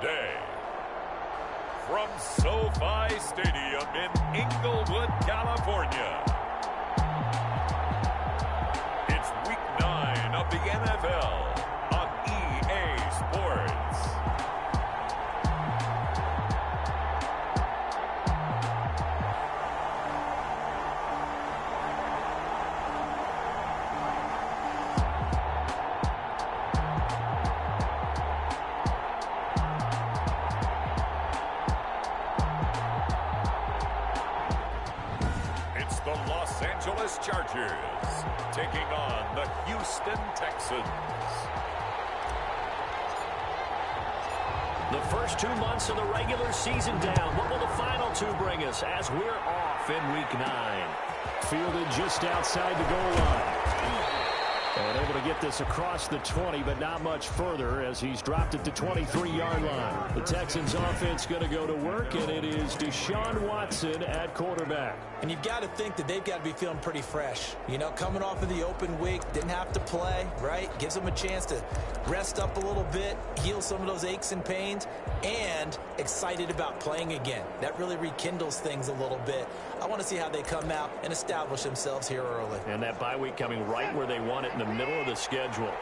today, from SoFi Stadium in Inglewood, California, it's Week 9 of the NFL on EA Sports. The Los Angeles Chargers taking on the Houston Texans. The first 2 months of the regular season down. What will the final 2 bring us as we're off in Week 9? Fielded just outside the goal line. And able to get this across the 20, but not much further as he's dropped it to 23-yard line. The Texans offense going to go to work, and it is Deshaun Watson at quarterback. And you've got to think that they've got to be feeling pretty fresh. You know, coming off of the open week, didn't have to play, right? Gives them a chance to rest up a little bit, heal some of those aches and pains, and excited about playing again. That really rekindles things a little bit. I want to see how they come out and establish themselves here early. And that bye week coming right where they want it, in the middle of the schedule.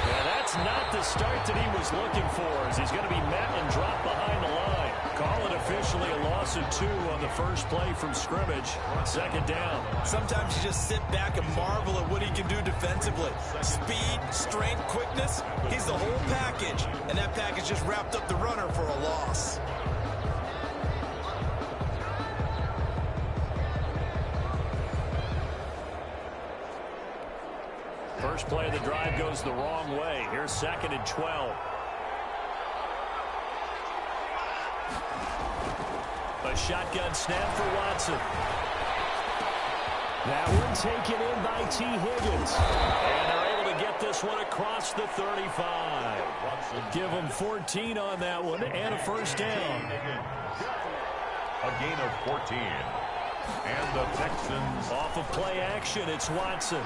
Yeah, that's not the start that he was looking for, as he's going to be met and dropped behind the line. Call it officially a loss of 2 on the first play from scrimmage. Second down. Sometimes you just sit back and marvel at what he can do defensively. Speed, strength, quickness, he's the whole package. And that package just wrapped up the runner for a loss. First play of the drive goes the wrong way. Here's 2nd and 12. A shotgun snap for Watson. That one taken in by T. Higgins. And they're able to get this one across the 35. Give them 14 on that one and a first down. A gain of 14. And the Texans off of play action, it's Watson.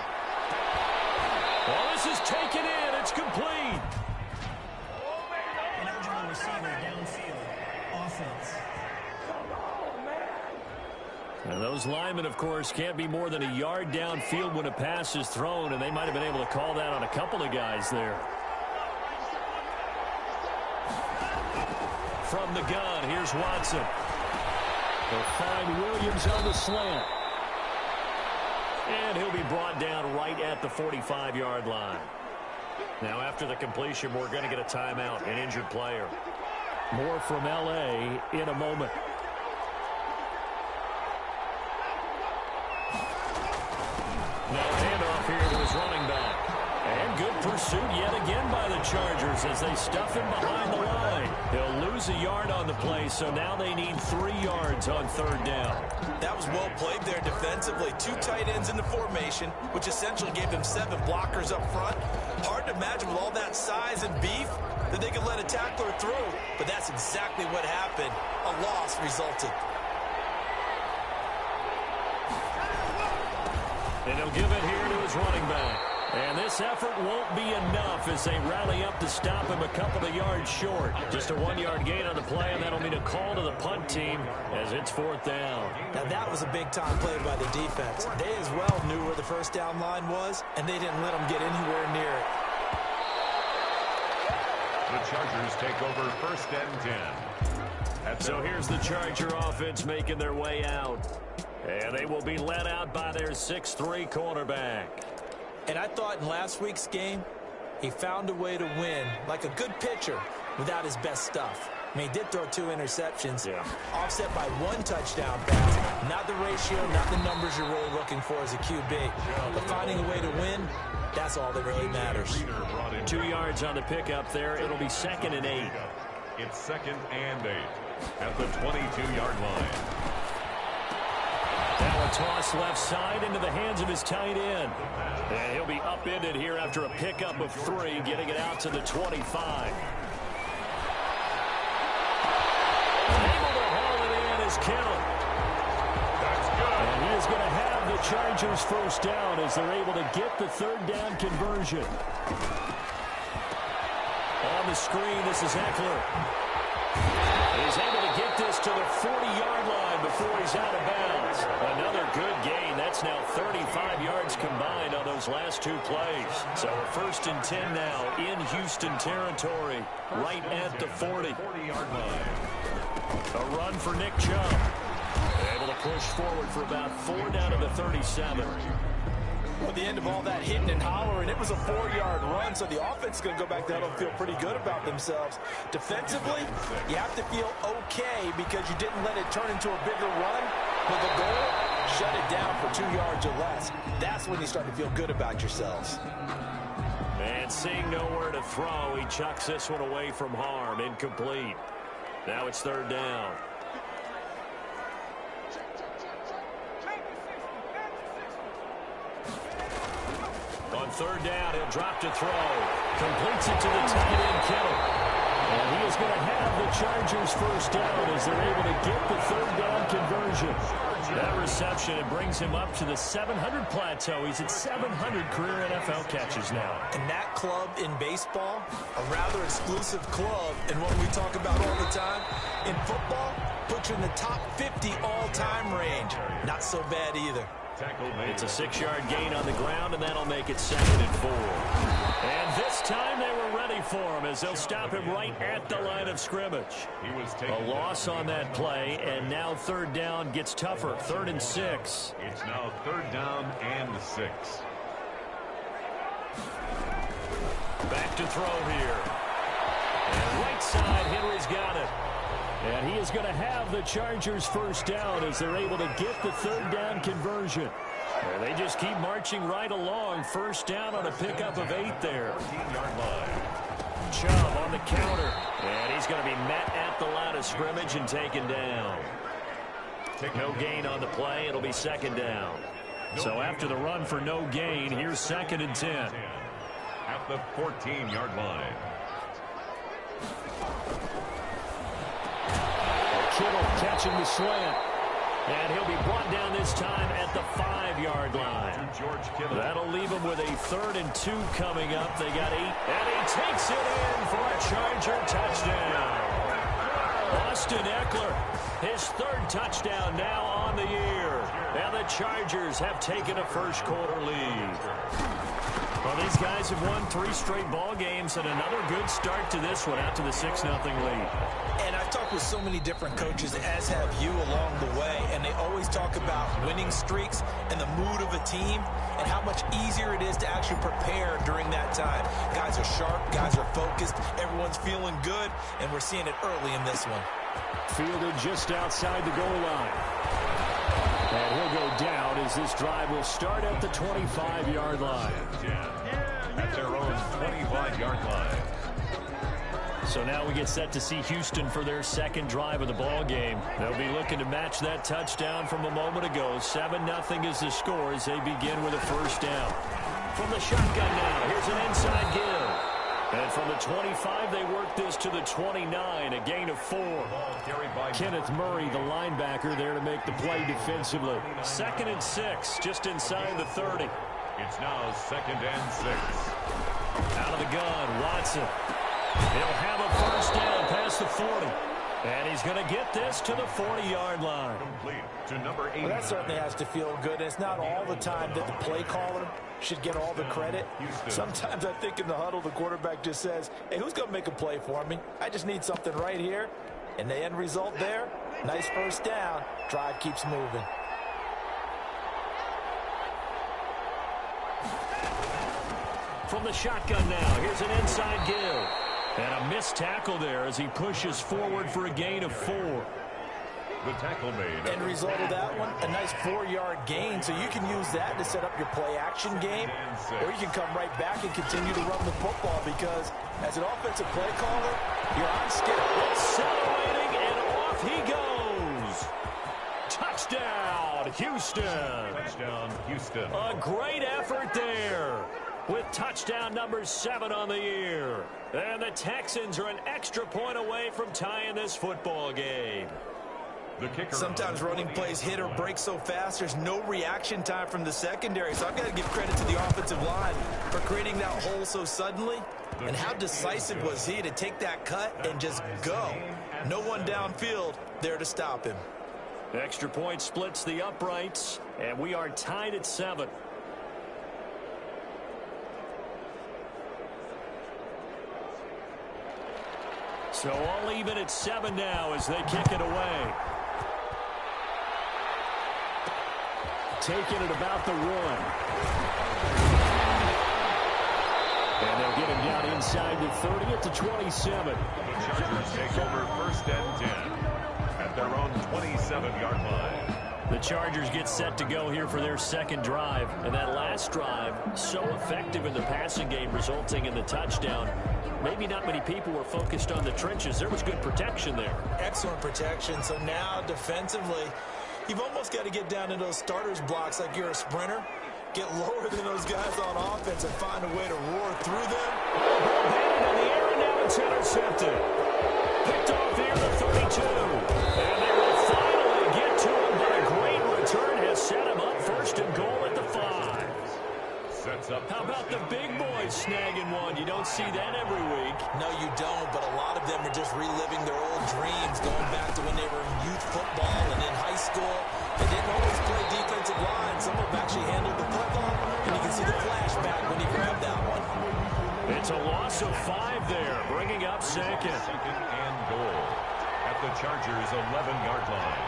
Well, this is taken in. It's complete. An eligible receiver downfield. Offense. And those linemen, of course, can't be more than a yard downfield when a pass is thrown, and they might have been able to call that on a couple of guys there. From the gun, here's Watson. They'll find Williams on the slant. And he'll be brought down right at the 45-yard line. Now, after the completion, we're going to get a timeout, an injured player. More from L.A. in a moment. Now, handoff here to his running back. And good pursuit yet again by the Chargers as they stuff him behind the line. He'll lose a yard on the play, so now they need 3 yards on 3rd down. That was well played there defensively. 2 tight ends in the formation, which essentially gave them 7 blockers up front. Hard to imagine with all that size and beef that they could let a tackler through, but that's exactly what happened. A loss resulted. And he'll give it here to his running back. And this effort won't be enough as they rally up to stop him a couple of yards short. Just a 1-yard gain on the play, and that'll mean a call to the punt team as it's 4th down. Now that was a big-time play by the defense. They as well knew where the first down line was, and they didn't let them get anywhere near it. The Chargers take over 1st and 10. So here's the Charger offense making their way out. And they will be led out by their 6'3" cornerback. And I thought in last week's game, he found a way to win, like a good pitcher, without his best stuff. I mean, he did throw 2 interceptions, offset by 1 touchdown pass. Not the ratio, not the numbers you're really looking for as a QB. But finding a way to win, that's all that really matters. 2 yards on the pickup there. It'll be 2nd and 8. It's 2nd and 8 at the 22-yard line. Now a toss left side into the hands of his tight end. And he'll be upended here after a pickup of 3, getting it out to the 25. Able to haul it in is Kittle. That's good. And he is going to have the Chargers first down as they're able to get the third down conversion. On the screen, this is Eckler. He's able to get this to the 40-yard line before he's out of bounds. Another good gain. That's now 35 yards combined on those last two plays. So we're 1st and 10 now in Houston territory, right at the 40. 40-yard line. A run for Nick Chubb. Able to push forward for about 4 down to the 37. Well, at the end of all that hitting and hollering, it was a 4-yard run, so the offense is going to go back there and feel pretty good about themselves. Defensively, you have to feel okay because you didn't let it turn into a bigger run, but the goal, shut it down for 2 yards or less. That's when you start to feel good about yourselves. And seeing nowhere to throw, he chucks this one away from harm, incomplete. Now it's 3rd down. On 3rd down, he'll drop to throw. Completes it to the tight end, Kittle. And he is going to have the Chargers first down as they're able to get the 3rd down conversion. That reception, it brings him up to the 700 plateau. He's at 700 career NFL catches now. And that club in baseball, a rather exclusive club, and what we talk about all the time, in football, puts you in the top 50 all-time range. Not so bad either. It's a 6-yard gain on the ground, and that'll make it 2nd and 4. And this time they were ready for him as they'll stop him right at the line of scrimmage. A loss on that play, and now 3rd down gets tougher. 3rd and 6. It's now 3rd down and 6. Back to throw here. And right side, Henry's got it. And he is going to have the Chargers first down as they're able to get the 3rd down conversion. And they just keep marching right along. First down on a pickup of 8 there. 14-yard line. Chubb on the counter. And he's going to be met at the line of scrimmage and taken down. No gain on the play. It'll be 2nd down. So after the run for no gain, here's 2nd and 10. At the 14-yard line. Kittle catching the slant. And he'll be brought down this time at the 5-yard line. That'll leave him with a 3rd and 2 coming up. They got 8. And he takes it in for a Charger touchdown. Austin Eckler, his 3rd touchdown now on the year. And the Chargers have taken a first-quarter lead. Well, these guys have won 3 straight ball games and another good start to this one out to the 6-0 lead. And I've talked with so many different coaches, as have you along the way, and they always talk about winning streaks and the mood of a team and how much easier it is to actually prepare during that time. Guys are sharp, guys are focused, everyone's feeling good, and we're seeing it early in this one. Fielded just outside the goal line. And he'll go down as this drive will start at the 25-yard line. At their own 25-yard line. So now we get set to see Houston for their 2nd drive of the ball game. They'll be looking to match that touchdown from a moment ago. 7-0 is the score as they begin with a first down. From the shotgun now, here's an inside give. And from the 25, they work this to the 29, a gain of 4. Kenneth Murray, the linebacker, there to make the play defensively. 2nd and 6, just inside the 30. It's now 2nd and 6. Out of the gun, Watson. He'll have a first down past the 40. And he's going to get this to the 40-yard line. Complete to number 8. Well, that certainly has to feel good. It's not all the time that the play caller should get all the credit. Sometimes I think in the huddle, the quarterback just says, hey, who's going to make a play for me? I just need something right here. And the end result there, nice first down. Drive keeps moving. From the shotgun now, here's an inside give. And a missed tackle there as he pushes forward for a gain of 4. The tackle made. End result of that one, a nice 4-yard gain, so you can use that to set up your play-action game, or you can come right back and continue to run the football because as an offensive play caller, you're on schedule. Accelerating, and off he goes. Touchdown, Houston. Touchdown, Houston. A great effort there with touchdown number 7 on the year. And the Texans are an extra point away from tying this football game. The kicker. Sometimes running plays hit or break so fast, there's no reaction time from the secondary. So I've got to give credit to the offensive line for creating that hole so suddenly. And how decisive was he to take that cut and just go? No one downfield there to stop him. Extra point splits the uprights, and we are tied at 7. So all even at 7 now as they kick it away. Taking it about the 1. And they'll get him down inside the 30 at the 27. The Chargers take over 1st and 10 at their own 27-yard line. The Chargers get set to go here for their second drive. And that last drive, so effective in the passing game, resulting in the touchdown. Maybe not many people were focused on the trenches. There was good protection there. Excellent protection. So now defensively, you've almost got to get down into those starters blocks like you're a sprinter. Get lower than those guys on offense and find a way to roar through them. In the air, and now it's intercepted. Picked off here at 32. And they will finally get to him, but a great return has set him up 1st and goal at the 5. Sets up. How about the big boys snagging one? You don't see that every week. No, you don't, but a lot of them are just reliving their old dreams, going back to when they were in youth football and in high school. They didn't always play defensive line. Some of them actually handled the football, and you can see the flashback when he grabbed that one. It's a loss of 5 there, bringing up 2nd. 2nd and goal at the Chargers' 11-yard line.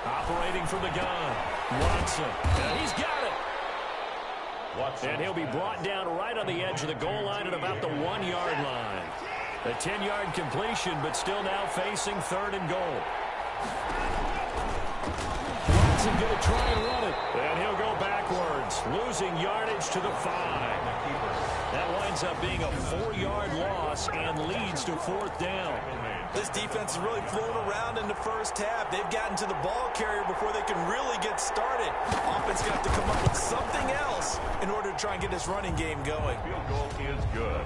Operating from the gun, Watson. And he's got it. Watson. And he'll be brought down right on the edge of the goal line at about the 1-yard line. A 10-yard completion, but still now facing 3rd and goal. Watson going to try and run it. And he'll go backwards, losing yardage to the 5. That winds up being a 4-yard loss and leads to 4th down. This defense has really flown around in the first half. They've gotten to the ball carrier before they can really get started. Offense got to come up with something else in order to try and get this running game going. Field goal is good.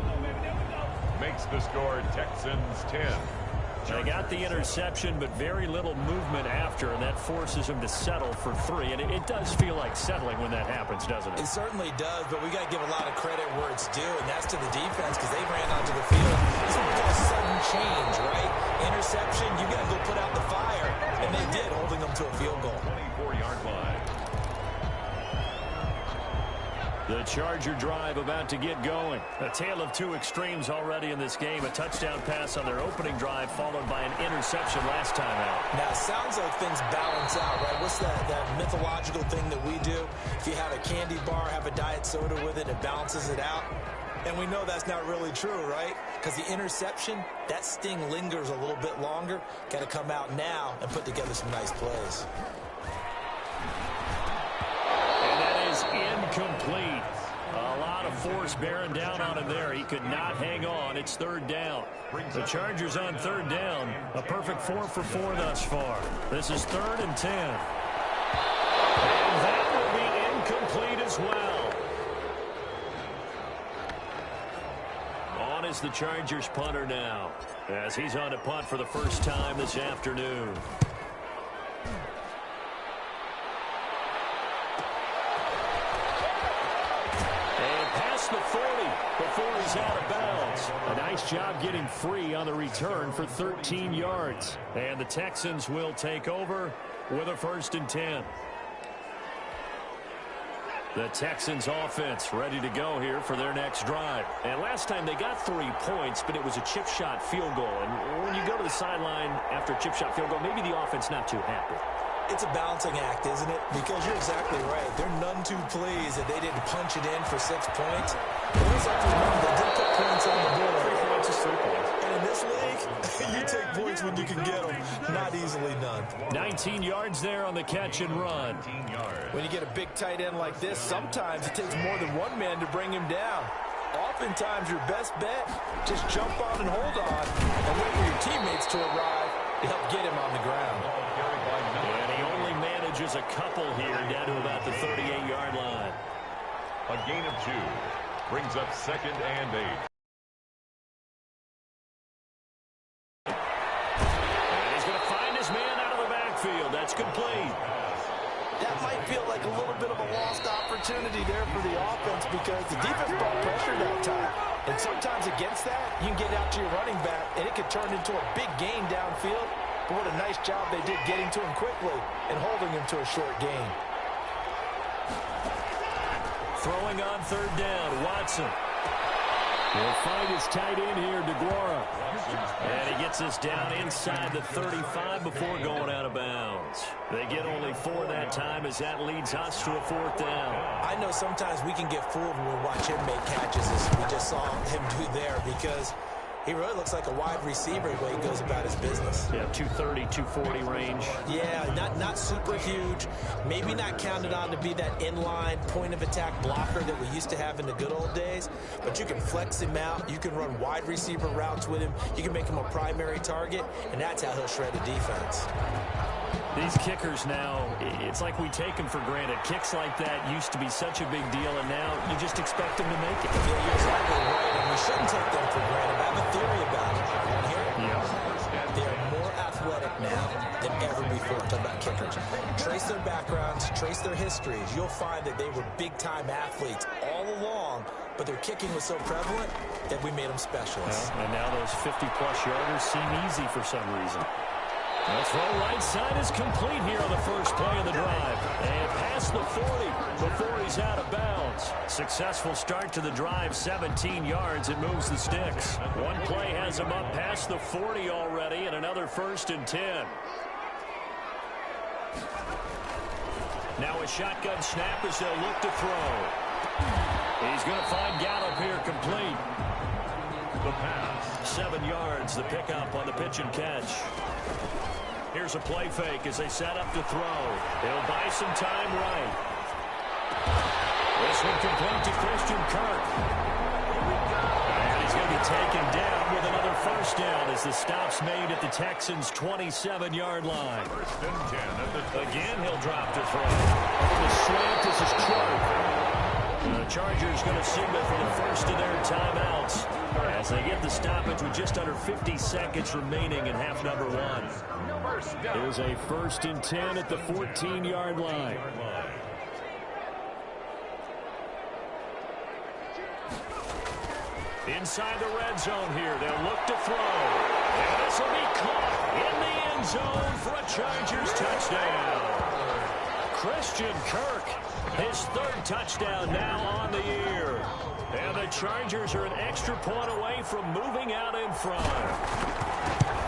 Makes the score Texans 10. They got the interception, but very little movement after, and that forces them to settle for 3. And it does feel like settling when that happens, doesn't it? It certainly does, but we got to give a lot of credit where it's due, and that's to the defense because they ran onto the field. This is what we call a sudden change, right? Interception, you got to go put out the fire, and they did, holding them to a field goal. 24-yard line. The Charger drive about to get going. A tale of 2 extremes already in this game. A touchdown pass on their opening drive followed by an interception last time out. Now, it sounds like things balance out, right? What's that mythological thing that we do? If you have a candy bar, have a diet soda with it, it balances it out. And we know that's not really true, right? Because the interception, that sting lingers a little bit longer. Got to come out now and put together some nice plays. Incomplete. A lot of force bearing down on him there. He could not hang on. It's 3rd down. The Chargers on 3rd down. A perfect 4 for 4 thus far. This is 3rd and 10. And that will be incomplete as well. On is the Chargers punter now, as he's on to punt for the first time this afternoon. The 40 before he's out of bounds. A nice job getting free on the return for 13 yards. And the Texans will take over with a 1st and 10. The Texans offense ready to go here for their next drive. And last time they got 3 points, but it was a chip shot field goal. And when you go to the sideline after a chip shot field goal, maybe the offense not too happy. It's a balancing act, isn't it? Because you're exactly right. They're none too pleased that they didn't punch it in for 6 points. But we have to remember they did put points on the board. 3 points is 3 points. And in this league, you take points when you can get them. Not easily done. 19 yards there on the catch and run. 19 yards. When you get a big tight end like this, sometimes it takes more than one man to bring him down. Oftentimes, your best bet, just jump on and hold on and wait for your teammates to arrive to help get him on the ground. And he only manages a couple here down to about the 38-yard line. A gain of 2 brings up 2nd and 8. backfield. That's complete. That might feel like a little bit of a lost opportunity there for the offense because the defense brought pressure that time. And sometimes against that, you can get out to your running back, and it could turn into a big gain downfield. But what a nice job they did getting to him quickly and holding him to a short gain. Throwing on third down, Watson. He'll find his tight end here, DeGuara. And he gets us down inside the 35 before going out of bounds. They get only 4 that time as that leads us to a 4th down. I know sometimes we can get fooled when we watch him make catches as we just saw him do there because he really looks like a wide receiver the way he goes about his business. Yeah, 230, 240 range. Yeah, not super huge. Maybe not counted on to be that inline point-of-attack blocker that we used to have in the good old days. But you can flex him out. You can run wide receiver routes with him. You can make him a primary target, and that's how he'll shred a defense. These kickers now, it's like we take them for granted. Kicks like that used to be such a big deal, and now you just expect them to make it. Yeah, you're exactly right, and we shouldn't take them for granted. I have a theory about it. Want to hear it? Yeah. They are more athletic now than ever before. Talking about kickers. Trace their backgrounds, trace their histories. You'll find that they were big-time athletes all along, but their kicking was so prevalent that we made them specialists. And now those 50-plus yarders seem easy for some reason. The throw right side is complete here on the first play of the drive. And past the 40 before he's out of bounds. Successful start to the drive, 17 yards. It moves the sticks. One play has him up past the 40 already, and another 1st and 10. Now a shotgun snap as they'll look to throw. He's going to find Gallup here complete. The pass. 7 yards, the pickup on the pitch and catch. Here's a play fake as they set up to throw. He'll buy some time right. This one complete to Christian Kirk. And he's going to be taken down with another 1st down as the stop's made at the Texans' 27-yard line. 1st and 10 at the Again, he'll drop to throw. The slant, this is Kirk. The Chargers going to signal for the first of their timeouts as they get the stoppage with just under 50 seconds remaining in half number 1. Here's a 1st and 10 at the 14-yard line. Inside the red zone here, they'll look to throw. And this will be caught in the end zone for a Chargers touchdown. Christian Kirk, his 3rd touchdown now on the year. And the Chargers are an extra point away from moving out in front.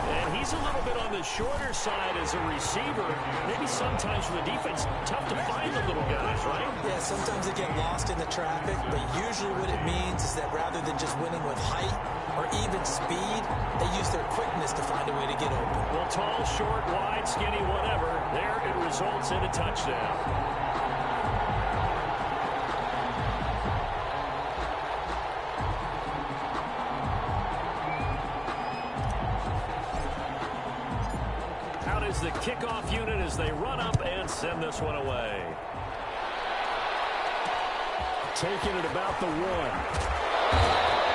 And he's a little bit on the shorter side as a receiver. Maybe sometimes for the defense, tough to find the little guys, right? Yeah, sometimes they get lost in the traffic, but usually what it means is that rather than just winning with height or even speed, they use their quickness to find a way to get open. Well, tall, short, wide, skinny, whatever, there it results in a touchdown. The kickoff unit as they run up and send this one away. Taking it about the 1.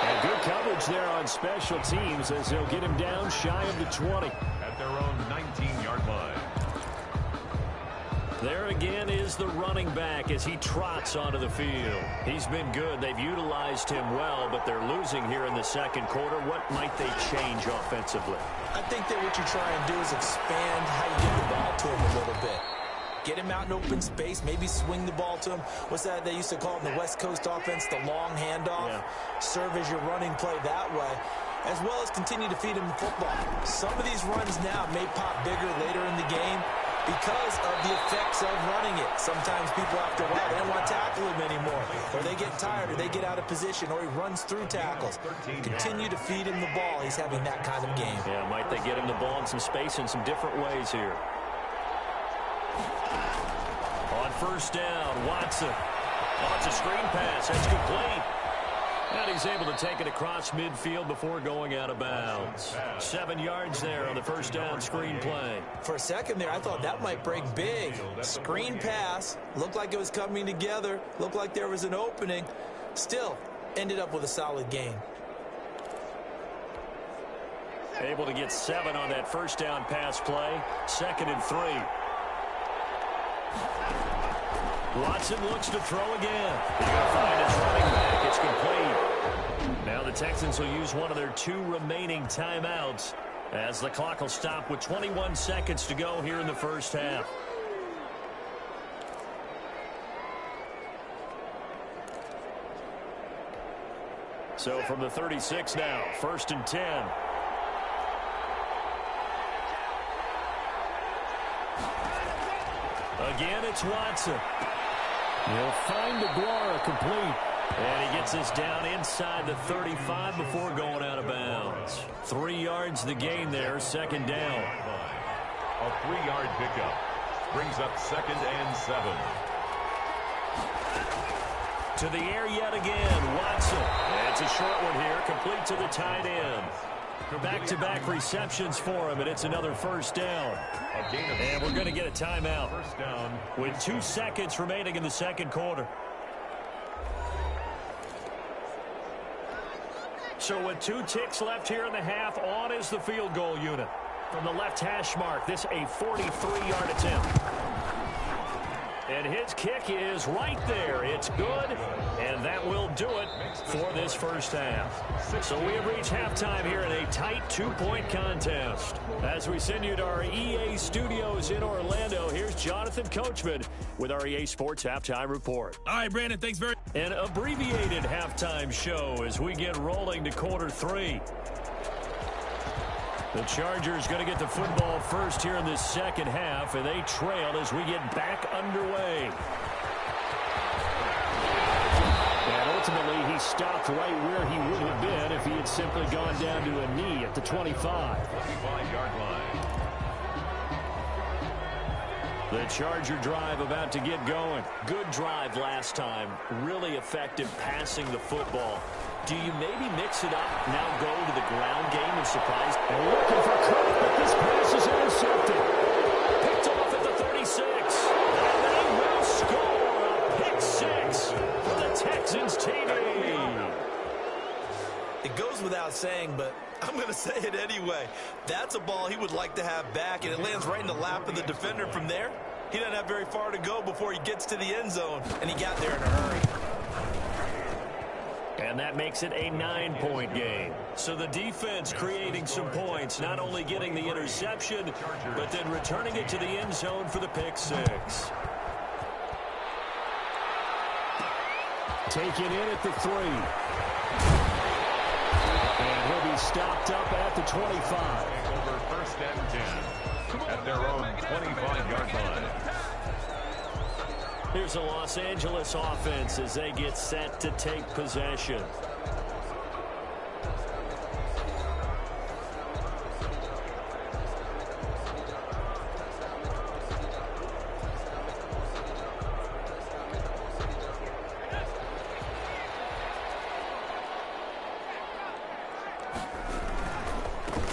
And good coverage there on special teams as they'll get him down shy of the 20. At their own 19-yard line. There again is the running back as he trots onto the field. He's been good. They've utilized him well, but they're losing here in the 2nd quarter. What might they change offensively? I think that what you try and do is expand how you get the ball to him a little bit. Get him out in open space, maybe swing the ball to him. What's that they used to call in the West Coast offense, the long handoff? Yeah. Serve as your running play that way, as well as continue to feed him the football. Some of these runs now may pop bigger later in the game because of the effects of running it. Sometimes people after a while, they don't want to tackle him anymore. Or they get tired, or they get out of position, or he runs through tackles. Continue to feed him the ball. He's having that kind of game. Yeah, might they get him the ball in some space in some different ways here. On 1st down, Watson. Oh, it's a screen pass. That's complete. And he's able to take it across midfield before going out of bounds. 7 yards there on the 1st down screen play. For a second there, I thought that might break big. Screen pass. Looked like it was coming together. Looked like there was an opening. Still, ended up with a solid game. Able to get 7 on that first down pass play. 2nd and 3. Watson looks to throw again. He's going to find his running back. It's complete. Now the Texans will use one of their 2 remaining timeouts as the clock will stop with 21 seconds to go here in the first half. So from the 36 now, 1st and 10. Again, it's Watson. He'll find DeGuara complete. And he gets us down inside the 35 before going out of bounds. 3 yards the gain there, 2nd down. A 3-yard pickup brings up 2nd and 7. To the air yet again, Watson. And it's a short one here, complete to the tight end. Back-to-back receptions for him, and it's another 1st down. And we're going to get a timeout. 1st down with 2 seconds remaining in the 2nd quarter. So with 2 ticks left here in the half, on is the field goal unit. From the left hash mark, this a 43-yard attempt. And his kick is right there. It's good, and that will do it for this first half. So we have reached halftime here in a tight 2-point contest. As we send you to our EA studios in Orlando, here's Jonathan Coachman with our EA Sports Halftime Report. All right, Brandon, thanks very much. An abbreviated halftime show as we get rolling to quarter 3. The Chargers going to get the football first here in this 2nd half, and they trail as we get back underway. And ultimately, he stopped right where he would have been if he had simply gone down to a knee at the 25. 25-yard line. The Charger drive about to get going. Good drive last time. Really effective passing the football. Do you maybe mix it up, now go to the ground game and surprise? And looking for Cook, but this pass is intercepted. Picked off at the 36. And they will score a pick 6 for the Texans TD. It goes without saying, but I'm going to say it anyway. That's a ball he would like to have back, and it lands right in the lap of the defender. From there, he doesn't have very far to go before he gets to the end zone, and he got there in a hurry. And that makes it a 9-point game. So the defense creating some points, not only getting the interception, but then returning it to the end zone for the pick 6. Take it in at the 3. And he'll be stopped up at the 25. Over 1st and 10 at their own 25-yard line. Here's the Los Angeles offense as they get set to take possession.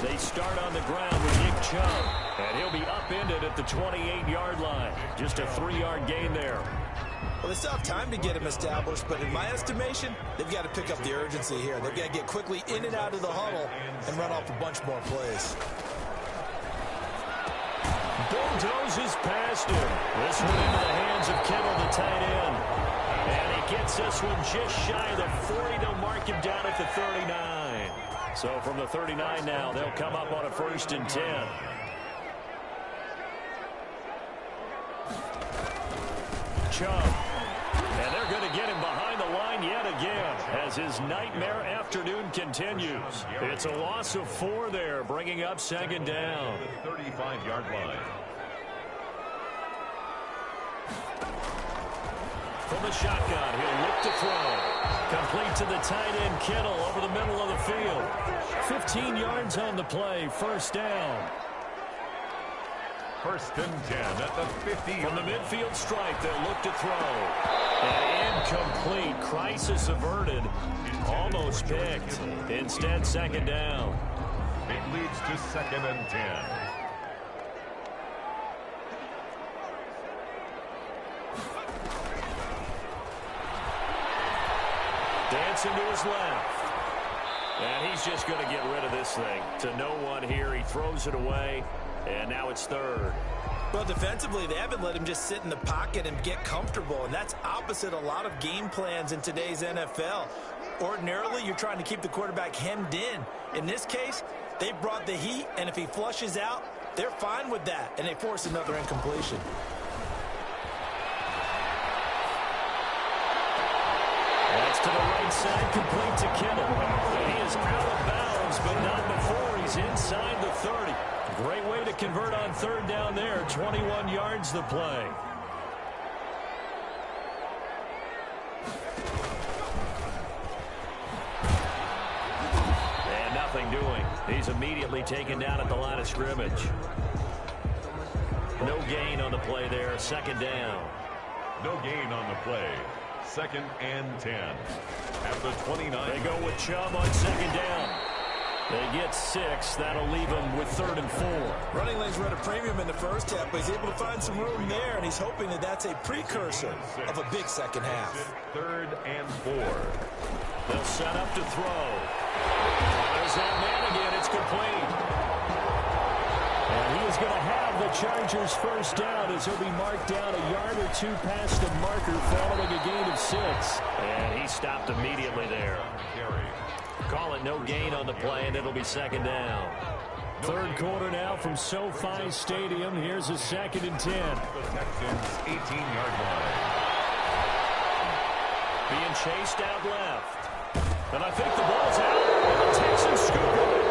They start on the ground with Nick Chubb. And he'll be upended at the 28-yard line. Just a 3-yard gain there. Well, they still have time to get him established, but in my estimation, they've got to pick up the urgency here. They've got to get quickly in and out of the huddle and run off a bunch more plays. Bulldozes past him. This one into the hands of Kittle, the tight end. And he gets this one just shy of the 40. They'll mark him down at the 39. So from the 39 now, they'll come up on a 1st and 10. Chubb. And they're going to get him behind the line yet again as his nightmare afternoon continues. It's a loss of 4 there, bringing up 2nd down. 35-yard line. From the shotgun, he'll look to throw. Complete to the tight end, Kittle, over the middle of the field. 15 yards on the play, 1st down. 1st and 10 at the 50. From the midfield stripe, they'll look to throw. And incomplete. Crisis averted. Almost picked. Instead, 2nd down. It leads to 2nd and 10. Dancing to his left. And he's just going to get rid of this thing. To no one here. He throws it away, and now it's third. Well, defensively, they haven't let him just sit in the pocket and get comfortable, and that's opposite a lot of game plans in today's NFL. Ordinarily, you're trying to keep the quarterback hemmed in. In this case, they brought the heat, and if he flushes out, they're fine with that, and they force another incompletion. That's to the right side, complete to Kittle. And he is out of bounds, but not before he's inside the 30. Great way to convert on third down there. 21 yards the play. And nothing doing. He's immediately taken down at the line of scrimmage. No gain on the play there. Second down. No gain on the play. 2nd and 10. At the 29. They go with Chubb on second down. They get 6. That'll leave them with 3rd and 4. Running lanes were at a premium in the first half, but he's able to find some room there, and he's hoping that that's a precursor of a big second half. 3rd and 4. They'll set up to throw. There's that man again. It's complete. And he is going to have the Chargers first down as he'll be marked down a yard or two past the marker following a gain of 6. And he stopped immediately there. Call it no gain on the play, and it'll be second down. Third quarter now from SoFi Stadium. Here's a 2nd and 10. The Texans' 18-yard line. Being chased out left. And I think the ball's out. And the Texans scoop it.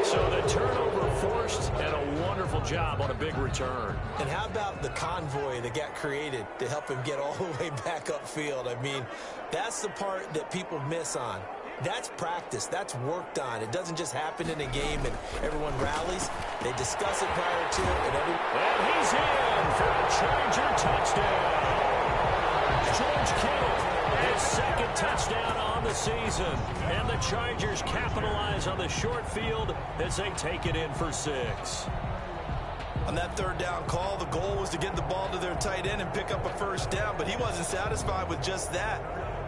So the turnover forced, and a wonderful job on a big return. And how about the convoy that got created to help him get all the way back upfield? I mean, that's the part that people miss on. That's practice. That's worked on. It doesn't just happen in a game and everyone rallies. They discuss it prior to it. And he's in for a Charger touchdown. George Kittle, his 2nd touchdown on the season. And the Chargers capitalize on the short field as they take it in for 6. On that 3rd down call, the goal was to get the ball to their tight end and pick up a first down, but he wasn't satisfied with just that.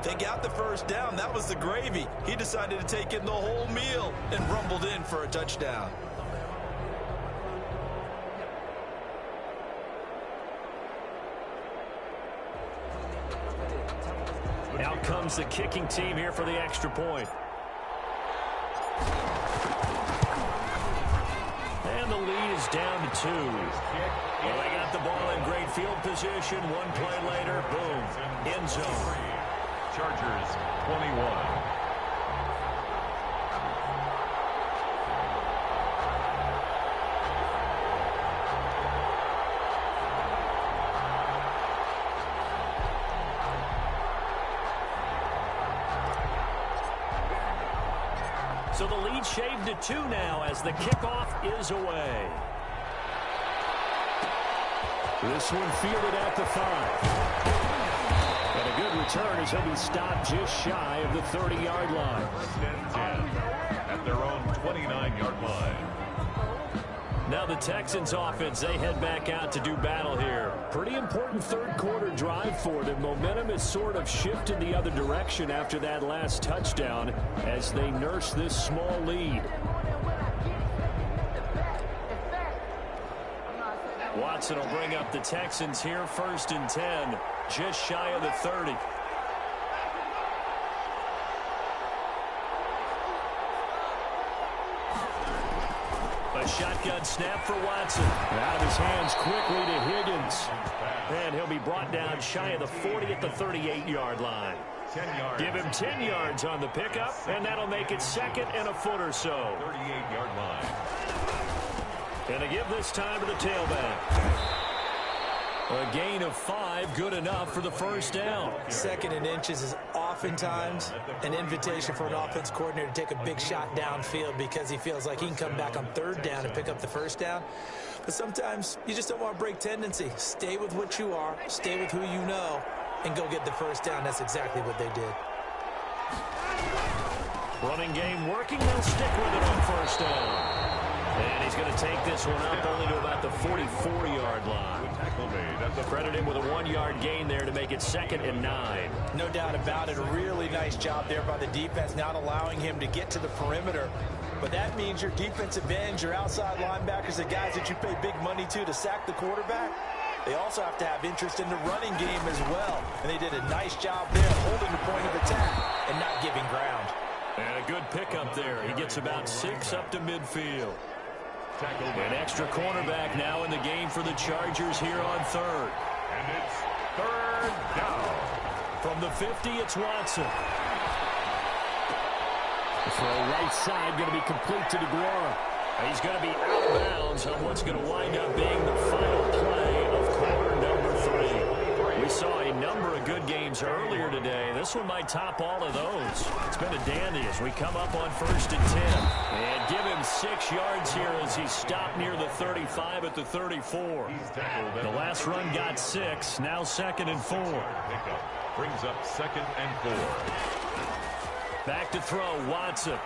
They got the first down. That was the gravy. He decided to take in the whole meal and rumbled in for a touchdown. Out comes the kicking team here for the extra point. And the lead is down to 2. Well, they got the ball in great field position. One play later, boom, end zone. Chargers 21. So the lead shaved to 2 now as the kickoff is away. This one fielded at the 5. And a good return as he'll be stopped just shy of the 30-yard line. 10 at their own 29-yard line. Now the Texans offense, they head back out to do battle here. Pretty important third quarter drive for them. Momentum has sort of shifted the other direction after that last touchdown as they nurse this small lead. Watson will bring up the Texans here, 1st and 10, just shy of the 30. A shotgun snap for Watson. Out of his hands quickly to Higgins. And he'll be brought down shy of the 40 at the 38-yard line. 10 yards. Give him 10 yards on the pickup, and that'll make it 2nd and a foot or so. 38-yard line. And to give this time to the tailback. A gain of 5, good enough for the first down. 2nd and inches is oftentimes an invitation for an offense coordinator to take a big shot downfield because he feels like he can come back on 3rd down and pick up the first down. But sometimes you just don't want to break tendency. Stay with what you are, stay with who you know, and go get the first down. That's exactly what they did. Running game working, they'll stick with it on 1st down. And he's going to take this one up only to about the 44-yard line. Credit him with a 1-yard gain there to make it 2nd and 9. No doubt about it. A really nice job there by the defense, not allowing him to get to the perimeter. But that means your defensive ends, your outside linebackers, the guys that you pay big money to sack the quarterback, they also have to have interest in the running game as well. And they did a nice job there holding the point of attack and not giving ground. And a good pickup there. He gets about 6 up to midfield. An extra cornerback now in the game for the Chargers here on 3rd. And it's 3rd down. From the 50, it's Watson. The throw right side going to be complete to DeGuara. He's going to be out of bounds on what's going to wind up being the final play of quarter number 3. We saw a number of good games earlier today. This one might top all of those. It's been a dandy as we come up on 1st and 10. And give him 6 yards here as he stopped near the 35 at the 34. The last run got 6, now 2nd and 4. Brings up 2nd and 4. Back to throw, Watson.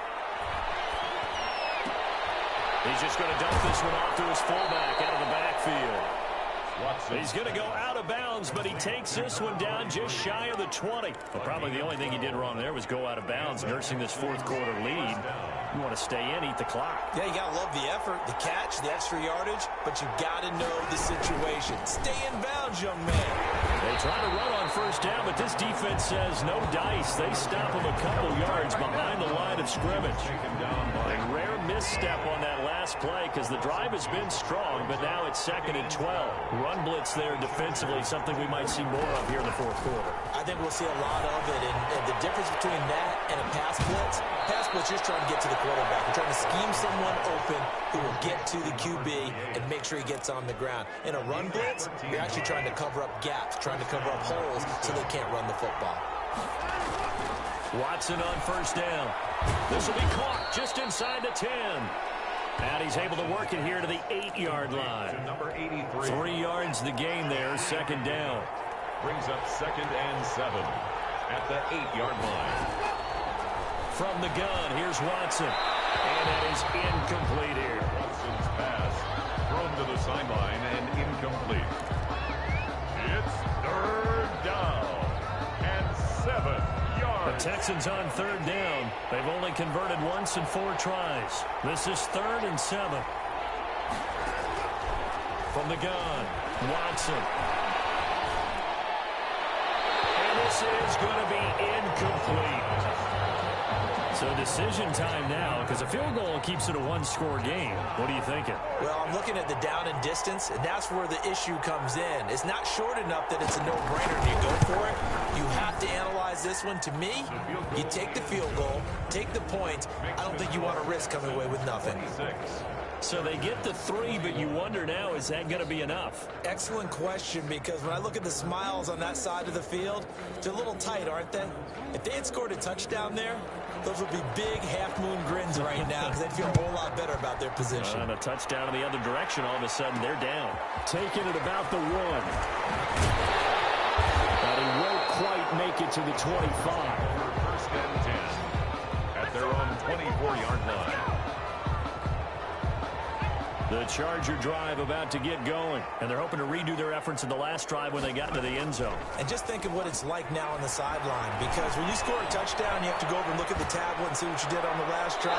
He's just going to dump this one off to his fullback out of the backfield. Watson. He's going to go out of bounds, but he takes this one down just shy of the 20. Well, probably the only thing he did wrong there was go out of bounds, nursing this 4th quarter lead. You want to stay in, eat the clock. Yeah, you got to love the effort, the catch, the extra yardage, but you got to know the situation. Stay in bounds, young man. They try to run on 1st down, but this defense says no dice. They stop him a couple yards behind the line of scrimmage. A rare misstep on that last play because the drive has been strong, but now it's 2nd and 12. Run blitz there defensively, something we might see more of here in the 4th quarter. I think we'll see a lot of it, and the difference between that and a pass blitz, you're trying to get to the quarterback. You're trying to scheme someone open who will get to the QB and make sure he gets on the ground. In a run blitz, you're actually trying to cover up gaps, trying to cover up holes so they can't run the football. Watson on 1st down. This will be caught just inside the 10. And he's able to work it here to the 8-yard line. Number 83. 3 yards the gain there, 2nd down. Brings up 2nd and 7 at the 8-yard line. From the gun, here's Watson. And it is incomplete here. Watson's pass thrown to the sideline and incomplete. It's 3rd down and 7 yards. The Texans on 3rd down. They've only converted once in 4 tries. This is 3rd and 7. From the gun, Watson. And this is going to be incomplete. So decision time now, because a field goal keeps it a 1-score game. What are you thinking? Well, I'm looking at the down and distance, and that's where the issue comes in. It's not short enough that it's a no-brainer and you go for it. You have to analyze this one. To me, you take the field goal, take the points. I don't think you want to risk coming away with nothing. So they get the 3, but you wonder now, is that going to be enough? Excellent question, because when I look at the smiles on that side of the field, they're a little tight, aren't they? If they had scored a touchdown there, those would be big half-moon grins right now because they'd feel a whole lot better about their position. And a touchdown in the other direction, all of a sudden they're down. Taking it about the 1. But he won't quite make it to the 25. 1st and 10 at their own 24-yard line. The Charger drive about to get going, and they're hoping to redo their efforts in the last drive when they got into the end zone. And just think of what it's like now on the sideline, because when you score a touchdown, you have to go over and look at the tablet and see what you did on the last drive.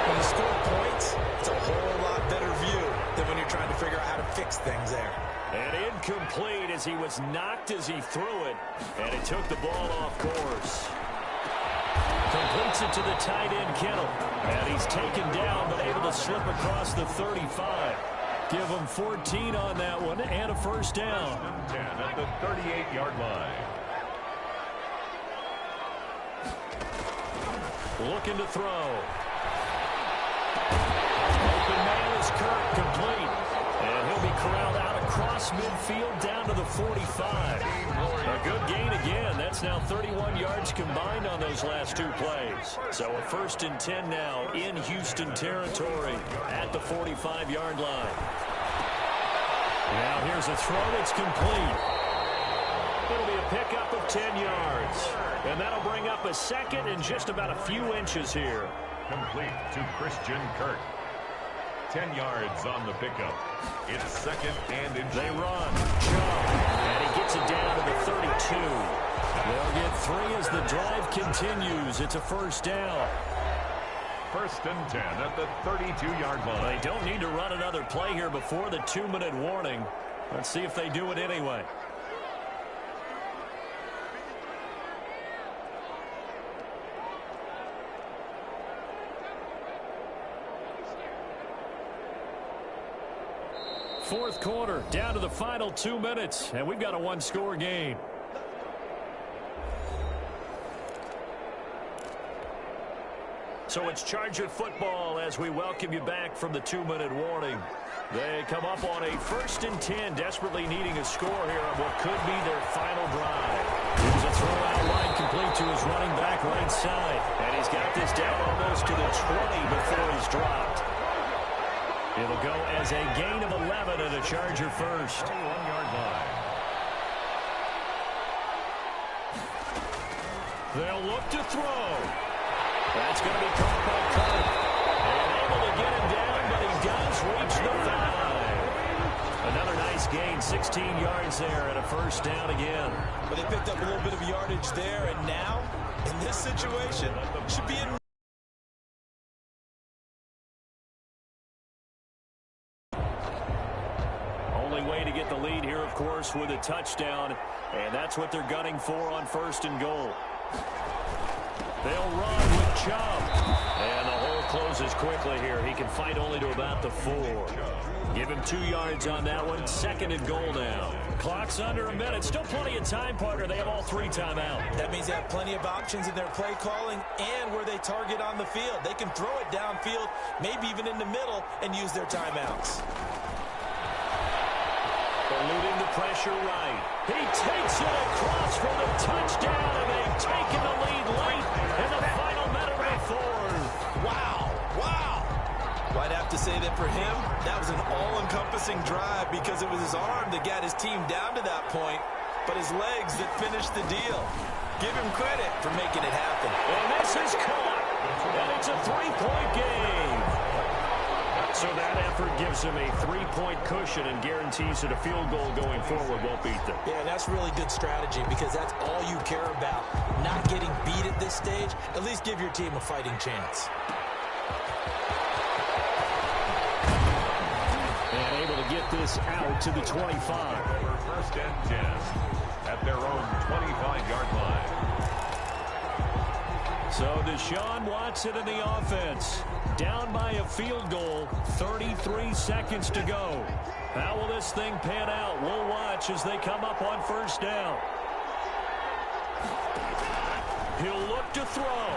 When you score points, it's a whole lot better view than when you're trying to figure out how to fix things there. And incomplete as he was knocked as he threw it, and he took the ball off course. Completes it to the tight end, Kittle. And he's taken down, but able to slip across the 35. Give him 14 on that one, and a 1st down. 10 at the 38-yard line. Looking to throw. Open man is Kirk, complete. And he'll be corralled out across midfield down to the 45. A good gain again. That's now 31 yards combined on those last 2 plays. So a 1st and 10 now in Houston territory at the 45-yard line. Now here's a throw that's complete. It'll be a pickup of 10 yards. And that'll bring up a 2nd and just about a few inches here. Complete to Christian Kirk. 10 yards on the pickup. It's second and inches. They run. Jump. And he gets it down to the 32. They'll get 3 as the drive continues. It's a first down. First and 10 at the 32-yard line. They don't need to run another play here before the 2-minute warning. Let's see if they do it anyway. Fourth quarter, down to the final 2 minutes, and we've got a one-score game. So it's Charger football as we welcome you back from the 2-minute warning. They come up on a first and 10, desperately needing a score here on what could be their final drive. Here's a throw out wide, complete to his running back right side. And he's got this down almost to the 20 before he's dropped. It'll go as a gain of 11 and a Charger first. 21-yard line. They'll look to throw. That's going to be caught by Cook. And able to get him down, but he does reach the 5. Another nice gain, 16 yards there and a first down again. But they picked up a little bit of yardage there, and now, in this situation, should be in. Only way to get the lead here, of course, with a touchdown, and that's what they're gunning for on first and goal. They'll run with Chubb. And the hole closes quickly here. He can fight only to about the 4. Give him 2 yards on that one. Second and goal now. Clock's under a minute. Still plenty of time, partner. They have all 3 timeout. That means they have plenty of options in their play calling and where they target on the field. They can throw it downfield, maybe even in the middle, and use their timeouts. Eluding the pressure right. He takes it across for the touchdown, and they've taken the lead late in the final minute of the 4th. Wow. Wow. Well, I'd have to say that for him, that was an all-encompassing drive because it was his arm that got his team down to that point, but his legs that finished the deal. Give him credit for making it happen. And this is caught, and it's a 3-point game. So that effort gives him a 3-point cushion and guarantees that a field goal going forward won't beat them. Yeah, that's really good strategy because that's all you care about. Not getting beat at this stage. At least give your team a fighting chance. And able to get this out to the 25. For first and 10 at their own 25-yard line. So Deshaun Watson in the offense. Down by a field goal, 33 seconds to go. How will this thing pan out? We'll watch as they come up on first down. He'll look to throw.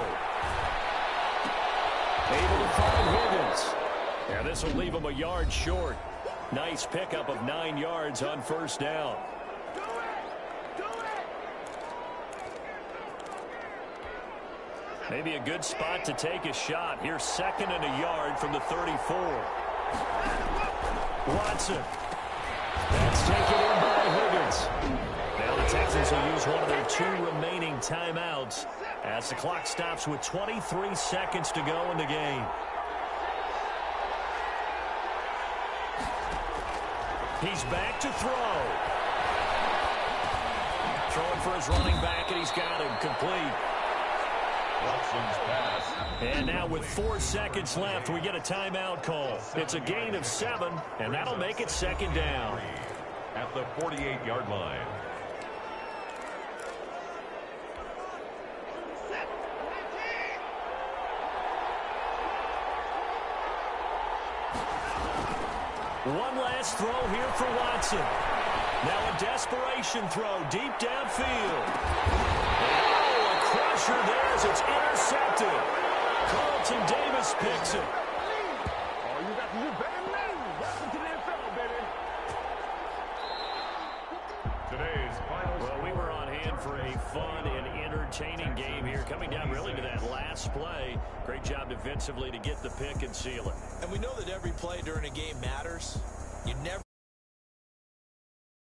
Able to find Higgins. And this will leave him a yard short. Nice pickup of 9 yards on first down. Maybe a good spot to take a shot. Here's second and a yard from the 34. Watson. That's taken in by Higgins. Now the Texans will use one of their 2 remaining timeouts as the clock stops with 23 seconds to go in the game. He's back to throw. Throwing for his running back, and he's got him complete. Watson's pass. And now with 4 seconds left, we get a timeout call. It's a gain of 7, and that'll make it second down. At the 48-yard line. One last throw here for Watson. Now a desperation throw deep downfield. Crusher there as it's intercepted. Carlton Davis picks it. All you got to do better than that. Welcome to the NFL, baby. Today's final. Well, we were on hand for a fun and entertaining game here. Coming down really to that last play. Great job defensively to get the pick and seal it. And we know that every play during a game matters. You never